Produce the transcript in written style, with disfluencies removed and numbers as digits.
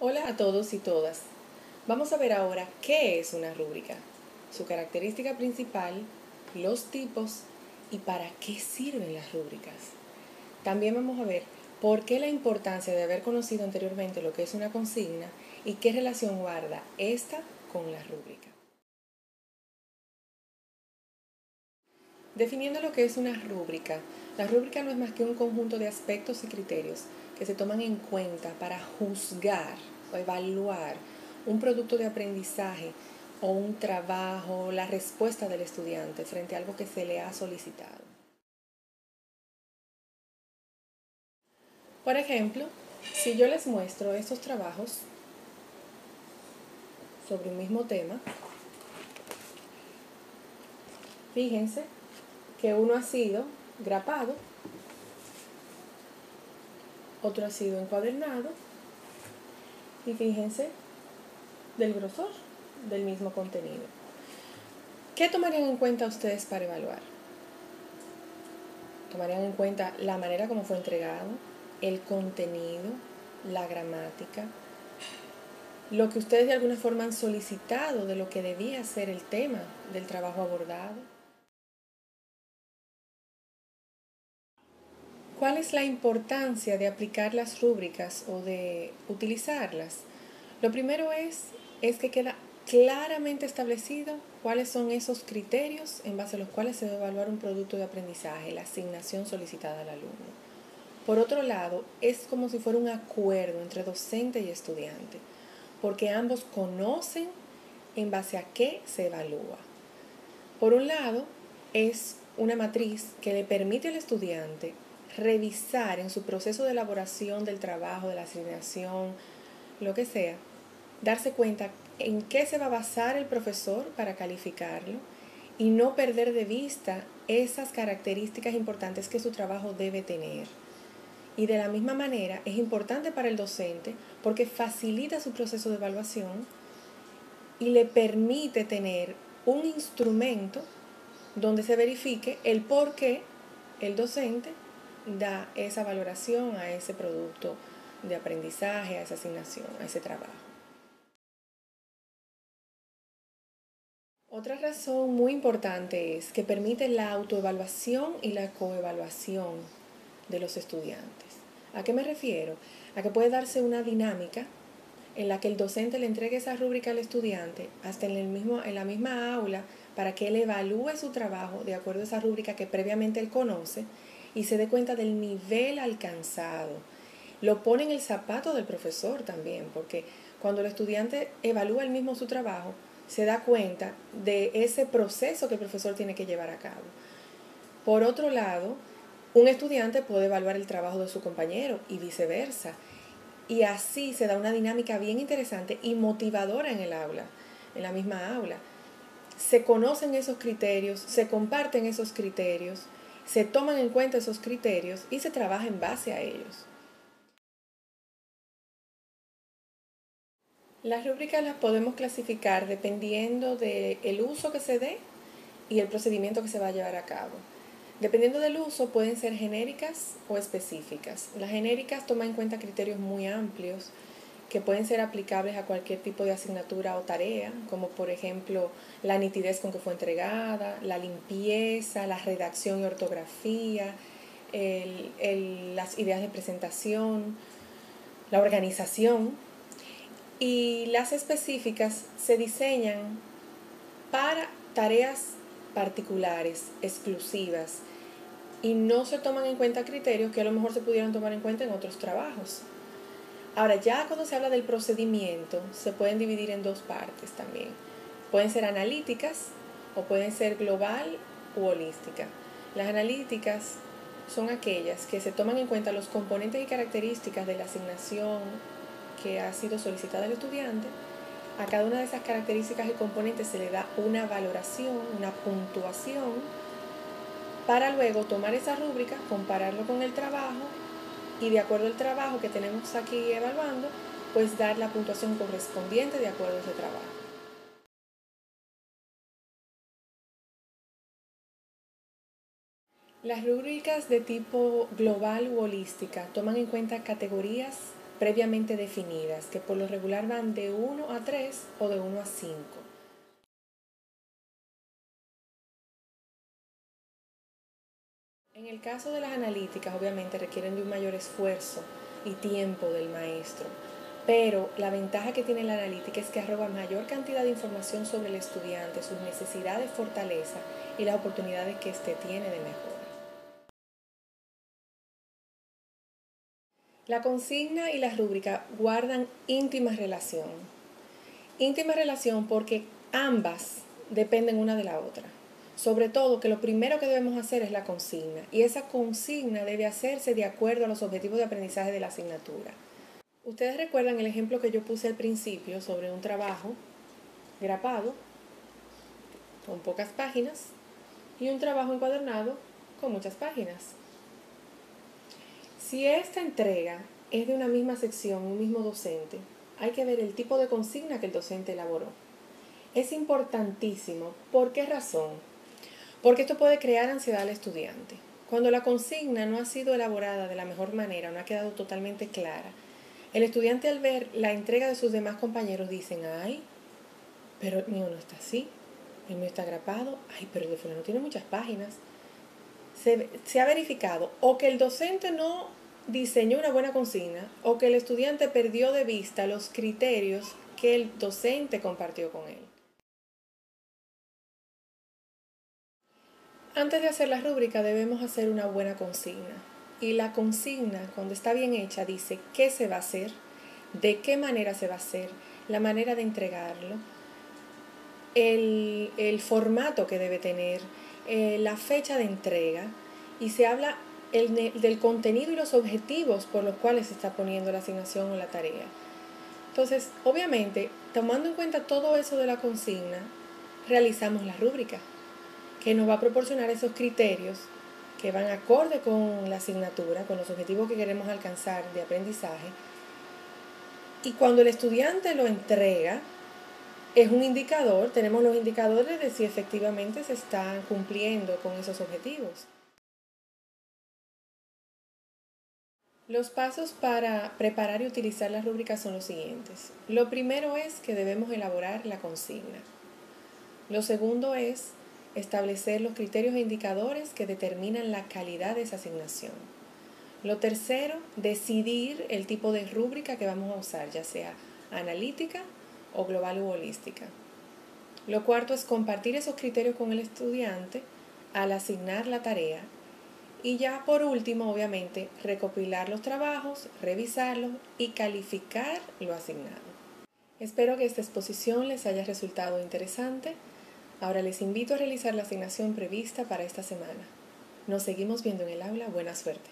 Hola a todos y todas. Vamos a ver ahora qué es una rúbrica, su característica principal, los tipos y para qué sirven las rúbricas. También vamos a ver por qué la importancia de haber conocido anteriormente lo que es una consigna y qué relación guarda esta con la rúbrica. Definiendo lo que es una rúbrica, la rúbrica no es más que un conjunto de aspectos y criterios que se toman en cuenta para juzgar o evaluar un producto de aprendizaje o un trabajo, la respuesta del estudiante frente a algo que se le ha solicitado. Por ejemplo, si yo les muestro estos trabajos sobre un mismo tema, fíjense que uno ha sido grapado, otro ha sido encuadernado y fíjense del grosor del mismo contenido. ¿Qué tomarían en cuenta ustedes para evaluar? Tomarían en cuenta la manera como fue entregado, el contenido, la gramática, lo que ustedes de alguna forma han solicitado de lo que debía ser el tema del trabajo abordado. ¿Cuál es la importancia de aplicar las rúbricas o de utilizarlas? Lo primero es que queda claramente establecido cuáles son esos criterios en base a los cuales se debe evaluar un producto de aprendizaje, la asignación solicitada al alumno. Por otro lado, es como si fuera un acuerdo entre docente y estudiante, porque ambos conocen en base a qué se evalúa. Por un lado, es una matriz que le permite al estudiante revisar en su proceso de elaboración del trabajo, de la asignación, lo que sea, darse cuenta en qué se va a basar el profesor para calificarlo y no perder de vista esas características importantes que su trabajo debe tener. Y de la misma manera es importante para el docente porque facilita su proceso de evaluación y le permite tener un instrumento donde se verifique el por qué el docente da esa valoración a ese producto de aprendizaje, a esa asignación, a ese trabajo. Otra razón muy importante es que permite la autoevaluación y la coevaluación de los estudiantes. ¿A qué me refiero? A que puede darse una dinámica en la que el docente le entregue esa rúbrica al estudiante hasta en la misma aula para que él evalúe su trabajo de acuerdo a esa rúbrica que previamente él conoce y se dé cuenta del nivel alcanzado. Lo pone en el zapato del profesor también, porque cuando el estudiante evalúa él mismo su trabajo, se da cuenta de ese proceso que el profesor tiene que llevar a cabo. Por otro lado, un estudiante puede evaluar el trabajo de su compañero y viceversa. Y así se da una dinámica bien interesante y motivadora en el aula, en la misma aula. Se conocen esos criterios, se comparten esos criterios, se toman en cuenta esos criterios y se trabaja en base a ellos. Las rúbricas las podemos clasificar dependiendo del uso que se dé y el procedimiento que se va a llevar a cabo. Dependiendo del uso, pueden ser genéricas o específicas. Las genéricas toman en cuenta criterios muy amplios que pueden ser aplicables a cualquier tipo de asignatura o tarea, como por ejemplo la nitidez con que fue entregada, la limpieza, la redacción y ortografía, las ideas de presentación, la organización. Y las específicas se diseñan para tareas particulares, exclusivas, y no se toman en cuenta criterios que a lo mejor se pudieran tomar en cuenta en otros trabajos. Ahora, ya cuando se habla del procedimiento, se pueden dividir en dos partes también. Pueden ser analíticas o pueden ser global u holística. Las analíticas son aquellas que se toman en cuenta los componentes y características de la asignación que ha sido solicitada al estudiante. A cada una de esas características y componentes se le da una valoración, una puntuación, para luego tomar esa rúbrica, compararlo con el trabajo y de acuerdo al trabajo que tenemos aquí evaluando, pues dar la puntuación correspondiente de acuerdo a ese trabajo. Las rúbricas de tipo global u holística toman en cuenta categorías previamente definidas, que por lo regular van de 1 a 3 o de 1 a 5. En el caso de las analíticas, obviamente requieren de un mayor esfuerzo y tiempo del maestro, pero la ventaja que tiene la analítica es que arroja mayor cantidad de información sobre el estudiante, sus necesidades, fortaleza y las oportunidades que éste tiene de mejora. La consigna y la rúbrica guardan íntima relación porque ambas dependen una de la otra. Sobre todo que lo primero que debemos hacer es la consigna y esa consigna debe hacerse de acuerdo a los objetivos de aprendizaje de la asignatura. Ustedes recuerdan el ejemplo que yo puse al principio sobre un trabajo grapado con pocas páginas y un trabajo encuadernado con muchas páginas. Si esta entrega es de una misma sección, un mismo docente, hay que ver el tipo de consigna que el docente elaboró. Es importantísimo. ¿Por qué razón? Porque esto puede crear ansiedad al estudiante. Cuando la consigna no ha sido elaborada de la mejor manera, no ha quedado totalmente clara, el estudiante al ver la entrega de sus demás compañeros dicen, ay, pero el mío no está así, el mío está grapado, ay, pero el de fulano tiene muchas páginas. Se ha verificado o que el docente no diseñó una buena consigna o que el estudiante perdió de vista los criterios que el docente compartió con él. Antes de hacer la rúbrica debemos hacer una buena consigna. Y la consigna, cuando está bien hecha, dice qué se va a hacer, de qué manera se va a hacer, la manera de entregarlo, el formato que debe tener, la fecha de entrega, y se habla del contenido y los objetivos por los cuales se está poniendo la asignación o la tarea. Entonces, obviamente, tomando en cuenta todo eso de la consigna, realizamos la rúbrica, que nos va a proporcionar esos criterios que van acorde con la asignatura, con los objetivos que queremos alcanzar de aprendizaje. Y cuando el estudiante lo entrega, es un indicador, tenemos los indicadores de si efectivamente se están cumpliendo con esos objetivos. Los pasos para preparar y utilizar las rúbricas son los siguientes. Lo primero es que debemos elaborar la consigna. Lo segundo es establecer los criterios e indicadores que determinan la calidad de esa asignación. Lo tercero, decidir el tipo de rúbrica que vamos a usar, ya sea analítica o global u holística. Lo cuarto es compartir esos criterios con el estudiante al asignar la tarea. Y ya por último, obviamente, recopilar los trabajos, revisarlos y calificar lo asignado. Espero que esta exposición les haya resultado interesante. Ahora les invito a realizar la asignación prevista para esta semana. Nos seguimos viendo en el aula. Buena suerte.